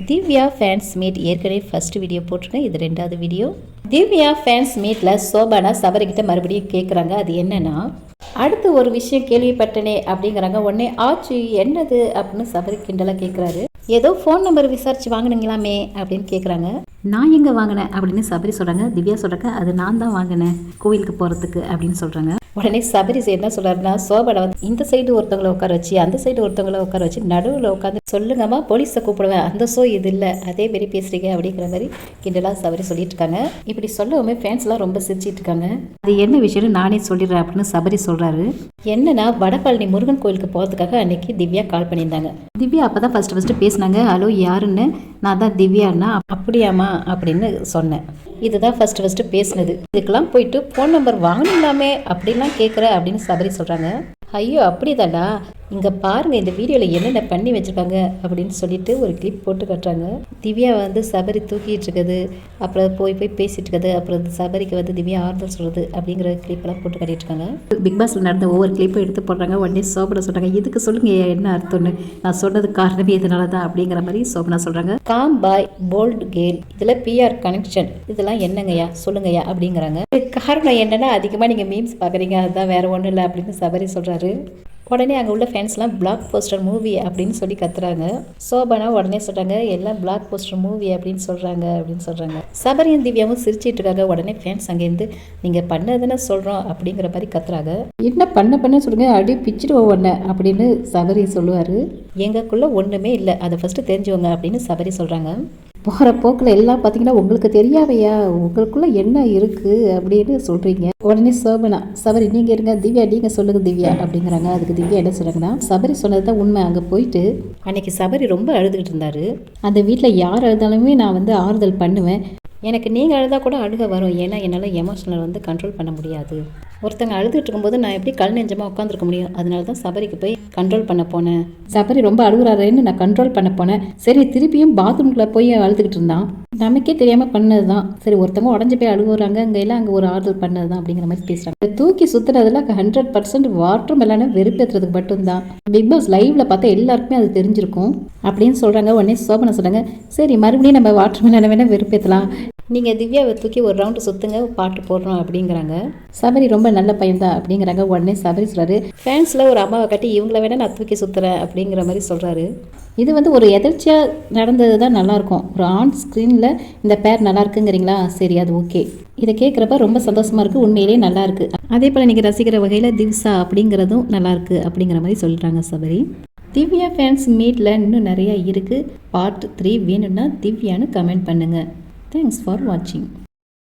Divya fans meet ஏற்கனவே first video போட்டிருக்கேன். இது 2வது வீடியோ. திவ்யா ஃபேன்ஸ் மீட்டில் சோபானா சபரிக்கிட்ட மறுபடியும் கேட்குறாங்க. அது என்னன்னா, அடுத்து ஒரு விஷயம் கேள்விப்பட்டனே அப்படிங்கிறாங்க. உடனே ஆச்சு என்னது அப்படின்னு சபரி கிண்டலாக கேட்குறாரு. ஏதோ ஃபோன் நம்பர் விசாரிச்சு வாங்கினீங்களாமே அப்படின்னு கேட்குறாங்க. நான் எங்கே வாங்கினேன் அப்படின்னு சபரி சொல்கிறாங்க. திவ்யா சொல்கிறாங்க, அது நான் தான் வாங்கினேன் கோவிலுக்கு போகிறதுக்கு அப்படின்னு சொல்கிறாங்க. உடனே சபரி என்ன சொல்கிறாருன்னா, சோபானை வந்து இந்த சைடு ஒருத்தவங்களை உட்கார வச்சு அந்த சைடு ஒருத்தவங்களை உட்கார வச்சு நடுவில் உட்காந்து சொல்லுங்கம்மா போலீஸை கூப்பிடுவேன், அந்த ஷோ இது இல்லை அதே மாரி பேசுகிறீங்க அப்படிங்கிற மாதிரி கிண்டலாக சபரி சொல்லிட்டு இருக்காங்க. இப்படி சொல்லவுமே ஃபேன்ஸ்லாம் ரொம்ப சிரிச்சிட்டு இருக்காங்க. அது என்ன விஷயம்னு நானே சொல்லிடுறேன் அப்படின்னு சபரி சொல்கிறாரு. என்னன்னா, வடபழனி முருகன் கோயிலுக்கு போகிறதுக்காக அன்னைக்கு திவ்யா கால் பண்ணியிருந்தாங்க. திவ்யா அப்போ தான் ஃபஸ்ட்டு பேசினாங்க. ஹலோ யாருன்னு, நான் தான் திவ்யாண்ணா. அப்படியாம்மா அப்படின்னு சொன்னேன். இதுதான் ஃபஸ்ட்டு பேசினது. இதுக்கெல்லாம் போயிட்டு ஃபோன் நம்பர் வாங்கலாமே அப்படின்லாம் கேட்குற அப்படின்னு சபரி சொல்கிறாங்க. ஐயோ அப்படிதாடா, இங்கே பாருங்கள் இந்த வீடியோவில் என்னென்ன பண்ணி வச்சுருக்காங்க அப்படின்னு சொல்லிட்டு ஒரு கிளிப் போட்டு கட்டுறாங்க. திவ்யா வந்து சபரி தூக்கிட்டு இருக்குது, அப்புறம் போய் பேசிட்டு இருக்குது, அப்புறம் சபரிக்கு வந்து திவ்யா ஆறுதல் சொல்கிறது அப்படிங்கிற கிளிப்பெல்லாம் போட்டு கட்டிட்டு இருக்காங்க. பிக் பாஸில் நடந்த ஒவ்வொரு கிளிப்பும் எடுத்து போடுறாங்க. உடனே சோபனா சொல்கிறாங்க, இதுக்கு சொல்லுங்கள் என்ன அர்த்தம்னு, நான் சொன்னது காரணமே இதனால தான் அப்படிங்கிற மாதிரி சோபனா சொல்கிறாங்க. காம் பாய் போல்டு கேல், இதில் பிஆர் கனெக்ஷன், இதெல்லாம் என்னங்கய்யா சொல்லுங்கய்யா அப்படிங்கிறாங்க. காரணம் என்னன்னா, அதிகமாக நீங்கள் மீம்ஸ் பார்க்குறீங்க, அதுதான் வேறு ஒன்றும் இல்லை அப்படின்னு சபரி சொல்கிறாரு. உடனே அங்கே உள்ள ஃபேன்ஸ்லாம் பிளாக் போஸ்டர் மூவி அப்படின்னு சொல்லி கத்துறாங்க. சோபனா உடனே சொல்கிறாங்க, எல்லாம் பிளாக் போஸ்டர் மூவி அப்படின்னு சொல்கிறாங்க. சபரியும் திவ்யாவும் சிரிச்சிட்டு இருக்காங்க. உடனே ஃபேன்ஸ் அங்கேருந்து நீங்கள் பண்ணதுன்னு சொல்கிறோம் அப்படிங்கிற மாதிரி கத்துறாங்க. என்ன பண்ண சொல்லுங்க, அடி பிச்சுடுவோம் ஒன்று அப்படின்னு சபரி சொல்லுவார். எங்களுக்குள்ள ஒன்றுமே இல்லை, அதை ஃபஸ்ட்டு தெரிஞ்சுவோங்க அப்படின்னு சபரி சொல்கிறாங்க. போகிற போக்கில் எல்லாம் பார்த்தீங்கன்னா உங்களுக்கு தெரியாதையா, உங்களுக்குள்ள என்ன இருக்குது அப்படின்னு சொல்கிறீங்க. உடனே சோபனா, சபரி நீங்கள் இருங்க, திவ்யா நீங்கள் சொல்லுங்க திவ்யா அப்படிங்கிறாங்க. அதுக்கு திவ்யா என்ன சொல்கிறாங்கன்னா, சபரி சொன்னது தான் உண்மை. அங்கே போயிட்டு அன்னைக்கு சபரி ரொம்ப அழுதுகிட்டு இருந்தார். அந்த வீட்டில் யார் அழுதாலுமே நான் வந்து ஆறுதல் பண்ணுவேன். எனக்கு நீங்கள் அழுதா கூட அழுக வரும், ஏன்னா என்னால் எமோஷனல் வந்து கண்ட்ரோல் பண்ண முடியாது. ஒருத்தங்க அழுதுட்டு இருக்கும்போது நான் எப்படி கல் நெஞ்சமாக உட்காந்துருக்க முடியும்? அதனால தான் சபரிக்கு போய் கண்ட்ரோல் பண்ண போனேன். சபரி ரொம்ப அழுகுறாருன்னு நான் கண்ட்ரோல் பண்ண போனேன். சரி, திருப்பியும் பாத்ரூம்குள்ளே போய் அழுதுகிட்டு இருந்தான். நமக்கே தெரியாமல் பண்ணது தான். சரி, ஒருத்தவங்க உடஞ்சி போய் அழுகுறாங்க, அங்கே எல்லாம் அங்கே ஒரு ஆறுதல் பண்ணது தான் அப்படிங்கிற மாதிரி பேசுகிறாங்க. தூக்கி சுற்றுறதுல 100% வாட்டர் மெலான வெறுப்பேற்றுறதுக்கு மட்டும்தான். பிக் பாஸ் லைவ்ல பார்த்தா எல்லாருக்குமே அது தெரிஞ்சிருக்கும் அப்படின்னு சொல்கிறாங்க. உடனே சோபனை சொல்கிறாங்க, சரி மறுபடியும் நம்ம வாட்டர் மெலான வேணால் வெறுப்பேற்றலாம், நீங்கள் திவ்யாவை தூக்கி ஒரு ரவுண்டு சுற்றுங்க, பாட்டு போடுறோம் அப்படிங்கிறாங்க. சபரி ரொம்ப நல்ல பையன்தான் அப்படிங்கிறாங்க. உடனே சபரி சொல்கிறாரு, ஃபேன்ஸில் ஒரு அம்மாவை கட்டி இவங்கள வேணால் நான் தூக்கி சுற்றுறேன் அப்படிங்கிற மாதிரி சொல்கிறாரு. இது வந்து ஒரு எதிர்ச்சியாக நடந்தது தான் நல்லாயிருக்கும். ஒரு ஆன் ஸ்க்ரீனில் இந்த பேர் நல்லா இருக்குங்கிறீங்களா? சரி, அது ஓகே. இதை கேட்குறப்ப ரொம்ப சந்தோஷமாக இருக்குது, உண்மையிலேயே நல்லாயிருக்கு. அதே போல் நீங்கள் ரசிக்கிற வகையில் திவ்சா அப்படிங்கிறதும் நல்லாயிருக்கு அப்படிங்கிற மாதிரி சொல்லிட்டாங்க சபரி. திவ்யா ஃபேன்ஸ் மீட்டில் இன்னும் நிறையா இருக்குது. பார்ட் 3 வேணும்னா திவ்யான்னு கமெண்ட் பண்ணுங்கள். Thanks for watching.